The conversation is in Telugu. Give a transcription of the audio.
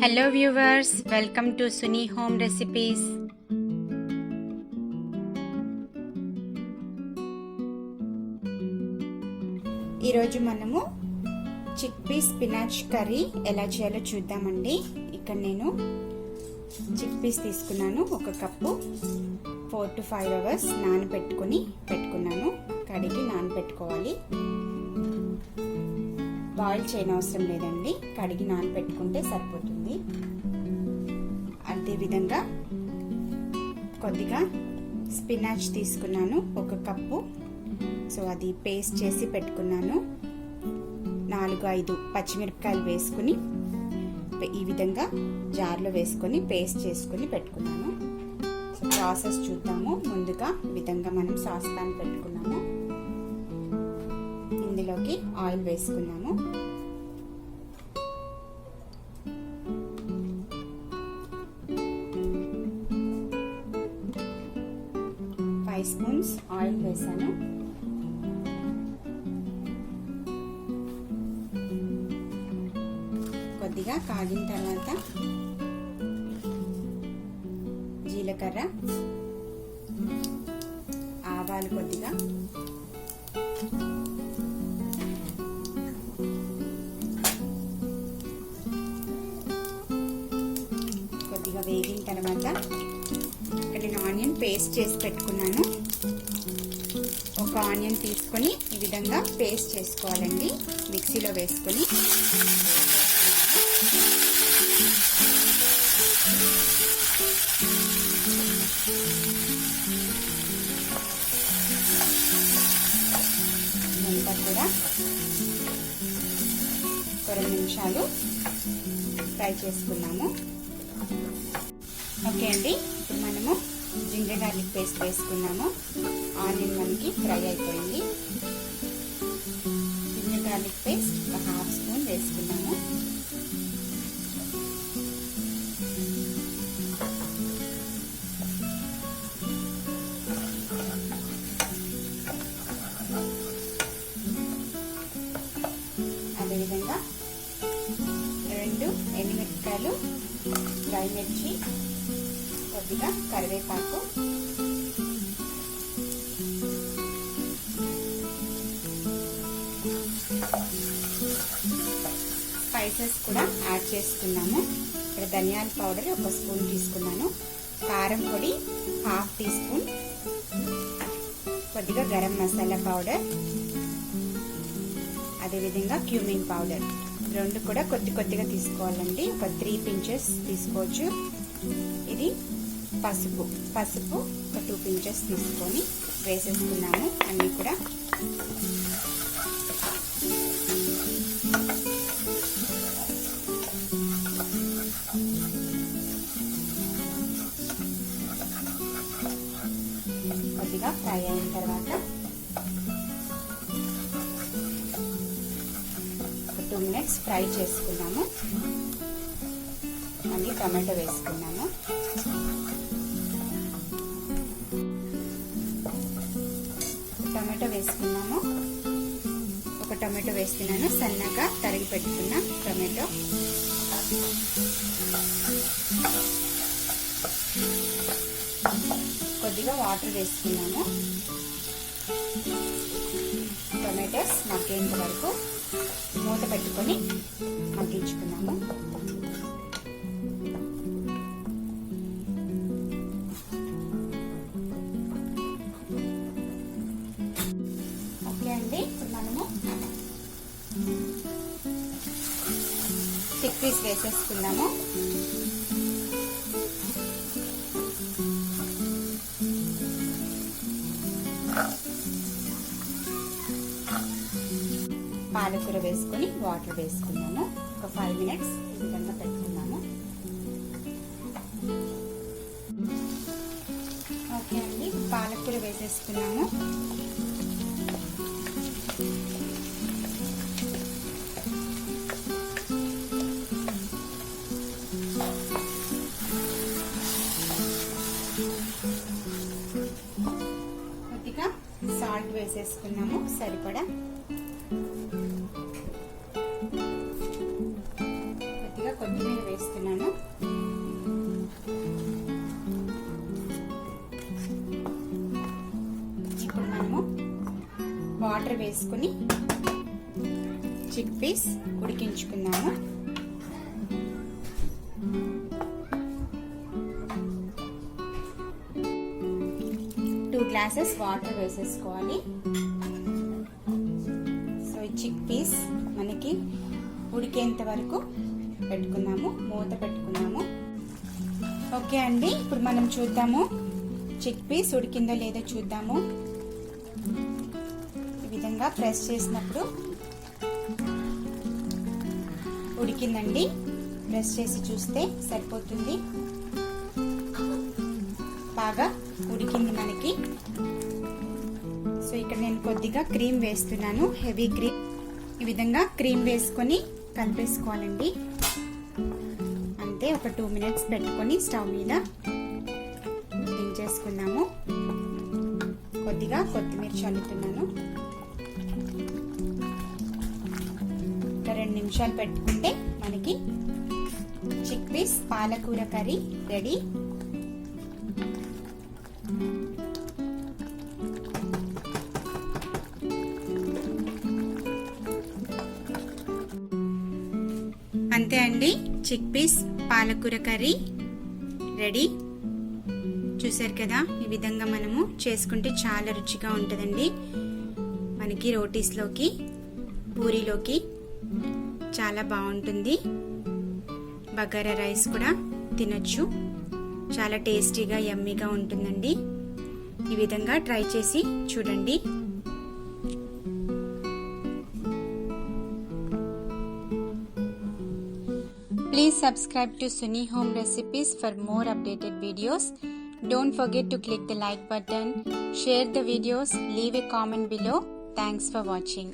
Hello viewers, welcome to Suni home recipes. ఈరోజు మనము చిక్పీ స్పినాచ్ కర్రీ ఎలా చేయాలో చూద్దామండి. ఇక్కడ నేను చిక్పీస్ తీసుకున్నాను. ఒక కప్పు 4 to 5 hours పెట్టుకున్నాను. కడిగి నానబెట్టుకోవాలి. బాయిల్ చేయనవసరం లేదండి, కడిగి నానబెట్టుకుంటే సరిపోతుంది. అదేవిధంగా కొద్దిగా స్పినాచ్ తీసుకున్నాను, 1 కప్పు. సో అది పేస్ట్ చేసి పెట్టుకున్నాను. 4-5 పచ్చిమిరపకాయలు వేసుకుని ఈ విధంగా జార్లో వేసుకొని పేస్ట్ చేసుకుని పెట్టుకున్నాను. సో ప్రాసెస్ చూద్దాము. ముందుగా ఈ విధంగా మనం సాస్ పాన్ పెట్టుకున్నాము. ఇందులోకి ఆయిల్ వేసుకున్నాము. ఫైవ్ స్పూన్స్ ఆయిల్ వేసాను. కొద్దిగా కాగిన తర్వాత జీలకర్ర, ఆవాలు కొద్దిగా, వేగిన తర్వాత ఇక్కడ నేను ఆనియన్ పేస్ట్ చేసి పెట్టుకున్నాను. ఒక ఆనియన్ తీసుకొని ఈ విధంగా పేస్ట్ చేసుకోవాలండి, మిక్సీలో వేసుకొని. ఇదంతా కూడా 2 నిమిషాలు ఫ్రై చేసుకున్నాము. ఓకే అండి, ఇప్పుడు మనము జింజర్ గార్లిక్ పేస్ట్ వేసుకున్నాము. ఆనియన్ మనకి ఫ్రై అయిపోయింది. జింజర్ గార్లిక్ పేస్ట్ 1/2 స్పూన్ వేసుకున్నాము. అదేవిధంగా 2 ఎండుమిరపకాయలు, డ్రై మిర్చి, కొద్దిగా కరివేపాకు, స్పైసెస్ కూడా యాడ్ చేసుకున్నాము. ఇక్కడ ధనియాల పౌడర్ 1 స్పూన్ తీసుకున్నాను. కారం పొడి 1/2 టీ స్పూన్, కొద్దిగా గరం మసాలా పౌడర్, అదేవిధంగా క్యూమిన్ పౌడర్. 2 కూడా కొద్దిగా తీసుకోవాలండి. ఒక 3 pinches తీసుకోవచ్చు. ఇది పసుపు ఒక 2 pinches తీసుకొని వేసేసుకున్నాము. అన్నీ కూడా కొద్దిగా ఫ్రై అయిన తర్వాత 2 minutes ఫ్రై చేసుకున్నాము. మళ్ళీ టమాటో వేసుకున్నాము. ఒక టమాటో వేస్తున్నాను, సన్నగా తరిగి పెట్టుకున్న టమాటో. కొద్దిగా వాటర్ వేసుకున్నాము. టమాటోస్ మగ్గేంత వరకు మూత పెట్టుకొని మగ్గించుకున్నాము. ఓకే అండి, ఇప్పుడు మనము చిక్పీస్ వేసేసుకున్నాము. పాలకూర వేసుకొని వాటర్ వేసుకున్నాము. ఒక 5 minutes ఈ విధంగా పెట్టుకున్నాము. ఓకే అండి, పాలకూర వేసేసుకున్నాము. కొద్దిగా సాల్ట్ వేసేసుకున్నాము సరిపడా. వాటర్ వేసుకుని చిక్ పీస్ ఉడికించుకుందాము. గ్లాసెస్ వాటర్ వేసేసుకోవాలి. సో ఈ చిక్ పీస్ మనకి ఉడికేంత వరకు పెట్టుకున్నాము, మూత పెట్టుకున్నాము. ఓకే అండి, ఇప్పుడు మనం చూద్దాము చిక్ పీస్ ఉడికిందో లేదో చూద్దాము. ఈ విధంగా ప్రెస్ చేసినప్పుడు ఉడికిందండి. ప్రెస్ చేసి చూస్తే సరిపోతుంది. బాగా ఉడికింది మనకి. సో ఇక్కడ నేను కొద్దిగా క్రీమ్ వేస్తున్నాను, హెవీ క్రీమ్. ఈ విధంగా క్రీమ్ వేసుకొని కలిపేసుకోవాలండి. అంతే, ఒక 2 మినిట్స్ పెట్టుకొని స్టవ్ మీద దించేసుకున్నాము. కొద్దిగా కొత్తిమీర చల్లుతున్నాను. ఒక 2 నిమిషాలు పెట్టుకుంటే మనకి చిక్ పీస్ పాలకూర కర్రీ రెడీ. అంతే అండి, చిక్ పీస్ పాలకూర కర్రీ రెడీ. చూసారు కదా, ఈ విధంగా మనము చేసుకుంటే చాలా రుచిగా ఉంటుందండి. మనకి రోటీస్లోకి, పూరీలోకి చాలా బాగుంటుంది. బగారా రైస్ కూడా తినొచ్చు. చాలా టేస్టీగా, యమ్మీగా ఉంటుందండి. ఈ విధంగా ట్రై చేసి చూడండి. Please subscribe to Suni Home Recipes for more updated videos. Don't forget to click the like button, share the videos, leave a comment below. Thanks for watching.